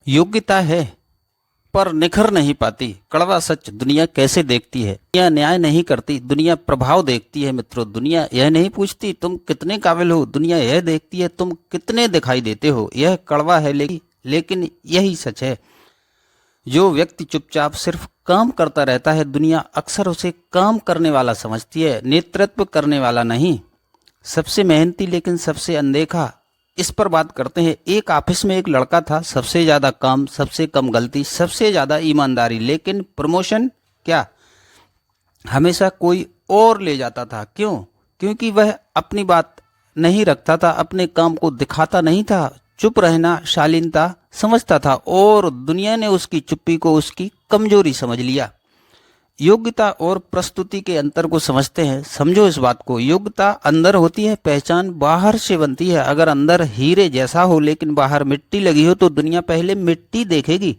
योग्यता है पर निखर नहीं पाती। कड़वा सच दुनिया कैसे देखती है। दुनिया न्याय नहीं करती, दुनिया प्रभाव देखती है मित्रों। दुनिया यह नहीं पूछती तुम कितने काबिल हो, दुनिया यह देखती है तुम कितने दिखाई देते हो। यह कड़वा है लेकिन यही सच है। जो व्यक्ति चुपचाप सिर्फ काम करता रहता है, दुनिया अक्सर उसे काम करने वाला समझती है, नेतृत्व करने वाला नहीं। सबसे मेहनती लेकिन सबसे अनदेखा, इस पर बात करते हैं। एक ऑफिस में एक लड़का था, सबसे ज्यादा काम, सबसे कम गलती, सबसे ज्यादा ईमानदारी, लेकिन प्रमोशन क्या, हमेशा कोई और ले जाता था। क्यों? क्योंकि वह अपनी बात नहीं रखता था, अपने काम को दिखाता नहीं था, चुप रहना शालीनता समझता था और दुनिया ने उसकी चुप्पी को उसकी कमजोरी समझ लिया। योग्यता और प्रस्तुति के अंतर को समझते हैं, समझो इस बात को। योग्यता अंदर होती है, पहचान बाहर से बनती है। अगर अंदर हीरे जैसा हो लेकिन बाहर मिट्टी लगी हो तो दुनिया पहले मिट्टी देखेगी।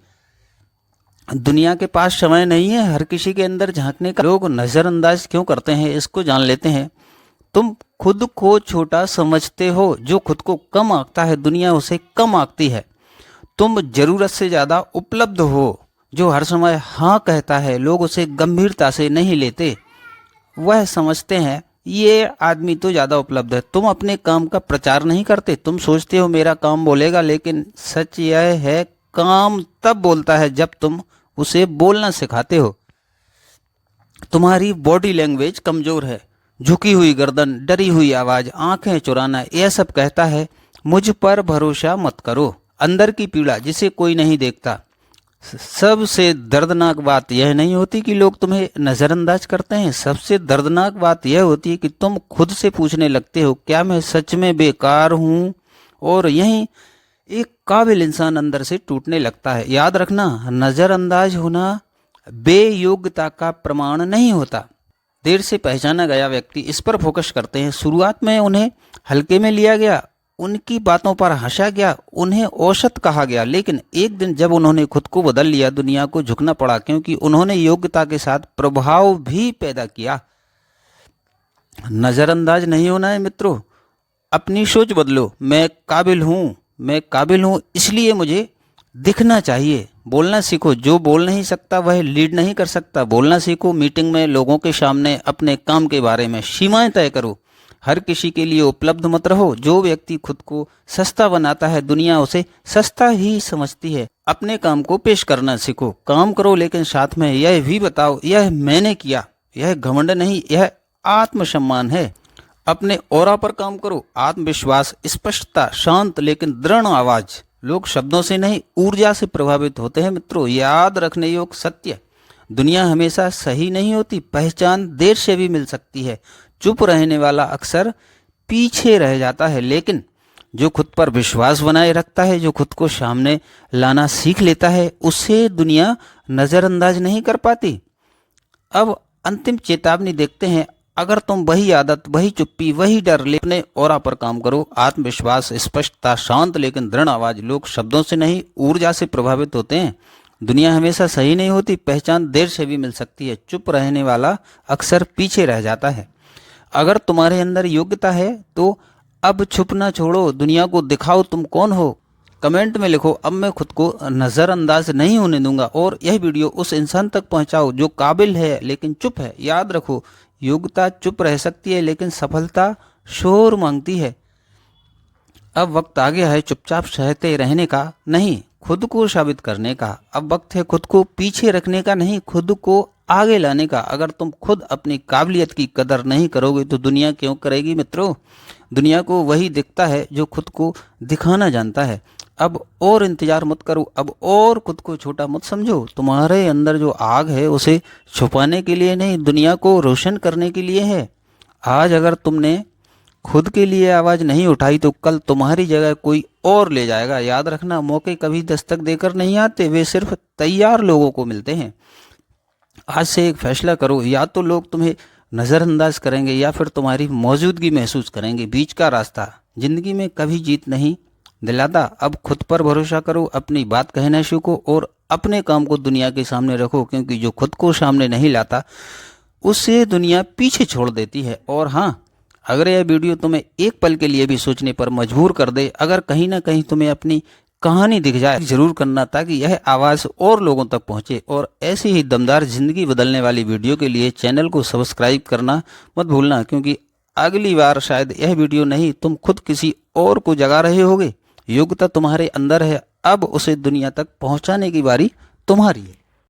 दुनिया के पास समय नहीं है हर किसी के अंदर झांकने का। लोग नजरअंदाज क्यों करते हैं, इसको जान लेते हैं। तुम खुद को छोटा समझते हो, जो खुद को कम आंकता है दुनिया उसे कम आंकती है। तुम जरूरत से ज्यादा उपलब्ध हो, जो हर समय हाँ कहता है लोग उसे गंभीरता से नहीं लेते। वह समझते हैं ये आदमी तो ज्यादा उपलब्ध है। तुम अपने काम का प्रचार नहीं करते, तुम सोचते हो मेरा काम बोलेगा, लेकिन सच यह है काम तब बोलता है जब तुम उसे बोलना सिखाते हो। तुम्हारी बॉडी लैंग्वेज कमजोर है, झुकी हुई गर्दन, डरी हुई आवाज, आंखें चुराना, यह सब कहता है मुझ पर भरोसा मत करो। अंदर की पीड़ा जिसे कोई नहीं देखता। सबसे दर्दनाक बात यह नहीं होती कि लोग तुम्हें नजरअंदाज करते हैं, सबसे दर्दनाक बात यह होती है कि तुम खुद से पूछने लगते हो क्या मैं सच में बेकार हूं, और यही एक काबिल इंसान अंदर से टूटने लगता है। याद रखना, नजरअंदाज होना बेयोग्यता का प्रमाण नहीं होता। देर से पहचाना गया व्यक्ति, इस पर फोकस करते हैं। शुरुआत में उन्हें हल्के में लिया गया, उनकी बातों पर हंसा गया, उन्हें औसत कहा गया, लेकिन एक दिन जब उन्होंने खुद को बदल लिया दुनिया को झुकना पड़ा, क्योंकि उन्होंने योग्यता के साथ प्रभाव भी पैदा किया। नजरअंदाज नहीं होना है मित्रों, अपनी सोच बदलो। मैं काबिल हूं इसलिए मुझे दिखना चाहिए। बोलना सीखो, जो बोल नहीं सकता वह लीड नहीं कर सकता। बोलना सीखो, मीटिंग में लोगों के सामने अपने काम के बारे में सीमाएं तय करो। हर किसी के लिए उपलब्ध मत रहो। जो व्यक्ति खुद को सस्ता बनाता है दुनिया उसे सस्ता ही समझती है। अपने काम को पेश करना सीखो, काम करो लेकिन साथ में यह भी बताओ यह मैंने किया। यह घमंड नहीं, यह आत्मसम्मान है। अपने ऑरा पर काम करो, आत्मविश्वास, स्पष्टता, शांत लेकिन दृढ़ आवाज। लोग शब्दों से नहीं ऊर्जा से प्रभावित होते हैं मित्रों। याद रखने योग्य सत्य, दुनिया हमेशा सही नहीं होती, पहचान देर से भी मिल सकती है। चुप रहने वाला अक्सर पीछे रह जाता है, लेकिन जो खुद पर विश्वास बनाए रखता है, जो खुद को सामने लाना सीख लेता है, उसे दुनिया नजरअंदाज नहीं कर पाती। अब अंतिम चेतावनी देखते हैं। अगर तुम वही आदत, वही चुप्पी, वही डर लेने और पर काम करो, आत्मविश्वास, स्पष्टता, शांत लेकिन दृढ़ आवाज। लोग शब्दों से नहीं ऊर्जा से प्रभावित होते हैं। दुनिया हमेशा सही नहीं होती, पहचान देर से भी मिल सकती है। चुप रहने वाला अक्सर पीछे रह जाता है। अगर तुम्हारे अंदर योग्यता है तो अब छुपना छोड़ो, दुनिया को दिखाओ तुम कौन हो। कमेंट में लिखो अब मैं खुद को नजरअंदाज नहीं होने दूंगा, और यह वीडियो उस इंसान तक पहुंचाओ जो काबिल है लेकिन चुप है। याद रखो, योग्यता चुप रह सकती है लेकिन सफलता शोर मांगती है। अब वक्त आ गया है चुपचाप सहते रहने का नहीं, खुद को साबित करने का। अब वक्त है खुद को पीछे रखने का नहीं, खुद को आगे लाने का। अगर तुम खुद अपनी काबिलियत की कदर नहीं करोगे तो दुनिया क्यों करेगी मित्रों। दुनिया को वही दिखता है जो खुद को दिखाना जानता है। अब और इंतजार मत करो, अब और खुद को छोटा मत समझो। तुम्हारे अंदर जो आग है उसे छुपाने के लिए नहीं, दुनिया को रोशन करने के लिए है। आज अगर तुमने खुद के लिए आवाज नहीं उठाई तो कल तुम्हारी जगह कोई और ले जाएगा। याद रखना, मौके कभी दस्तक देकर नहीं आते, वे सिर्फ तैयार लोगों को मिलते हैं। आज से एक फैसला करो, या तो लोग तुम्हें नजरअंदाज करेंगे या फिर तुम्हारी मौजूदगी महसूस करेंगे। बीच का रास्ता जिंदगी में कभी जीत नहीं दिलाता। अब खुद पर भरोसा करो, अपनी बात कहना सीखो और अपने काम को दुनिया के सामने रखो, क्योंकि जो खुद को सामने नहीं लाता उसे दुनिया पीछे छोड़ देती है। और हाँ, अगर यह वीडियो तुम्हें एक पल के लिए भी सोचने पर मजबूर कर दे, अगर कहीं ना कहीं तुम्हें अपनी कहानी दिख जाए जरूर करना, ताकि यह आवाज़ और लोगों तक पहुंचे। और ऐसी ही दमदार ज़िंदगी बदलने वाली वीडियो के लिए चैनल को सब्सक्राइब करना मत भूलना, क्योंकि अगली बार शायद यह वीडियो नहीं, तुम खुद किसी और को जगा रहे होगे। योग्यता तुम्हारे अंदर है, अब उसे दुनिया तक पहुंचाने की बारी तुम्हारी है।